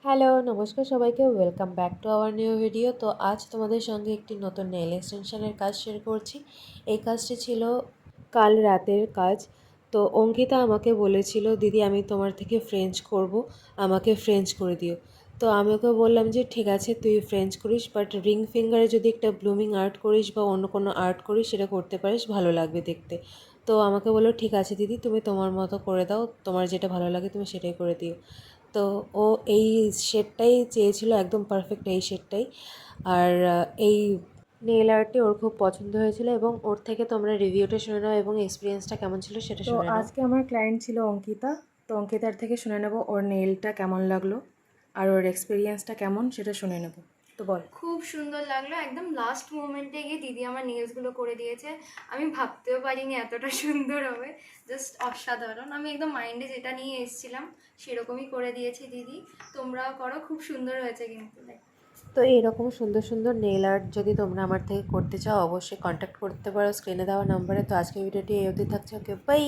Hello, নমস্কার সবাইকে। Welcome back to our new video. তো আজ তোমাদের সঙ্গে একটি নতুন নেইল এক্সটেনশনের কাজ শেয়ার করছি। এই কাজটি ছিল কাল রাতের কাজ। তো অঙ্কিতা আমাকে বলেছিল, দিদি আমি তোমার থেকে ফ্রেঞ্চ করব, আমাকে ফ্রেঞ্চ করে দিও। তো আমি ওকে বললাম যে ঠিক আছে তুই ফ্রেঞ্চ করিস, বাট রিং ফিঙ্গারে যদি একটা ব্লুমিং আর্ট করিস বা অন্য কোনো আর্ট করিস সেটা করতে পারিস, ভালো লাগবে দেখতে। তো আমাকে বললো ঠিক আছে দিদি, তুমি তোমার মতো করে দাও, তোমার যেটা ভালো লাগে তুমি সেটাই করে দিও। তো ও এই শেডটাই চেয়েছিল, একদম পারফেক্ট এই শেডটাই। আর এই নেল আর্টটি ওর খুব পছন্দ হয়েছিল এবং ওর থেকে তোমরা রিভিউটা শুনে নাও এবং এক্সপিরিয়েন্সটা কেমন ছিল সেটা তো শুনে নাও। আজকে আমার ক্লায়েন্ট ছিল অঙ্কিতা। তো অঙ্কিতার থেকে শুনে নেব ওর নেলটা কেমন লাগলো আর ওর এক্সপিরিয়েন্সটা কেমন সেটা শুনে নেব। তো বল। খুব সুন্দর লাগলো। একদম লাস্ট মোমেন্টে গিয়ে দিদি আমার নেলসগুলো করে দিয়েছে। আমি ভাবতেও পারিনি এতটা সুন্দর হবে। জাস্ট অসাধারণ। আমি একদম মাইন্ডে যেটা নিয়ে এসেছিলাম সেরকমই করে দিয়েছি দিদি। তোমরাও করো, খুব সুন্দর হয়েছে কিন্তু। তো এইরকম সুন্দর সুন্দর নেল আর্ট যদি তোমরা আমার থেকে করতে চাও অবশ্যই কন্ট্যাক্ট করতে পারো স্ক্রিনে দেওয়া নাম্বারে। তো আজকের ভিডিওটি এই অবধি থাকছে। ওকে, বাই।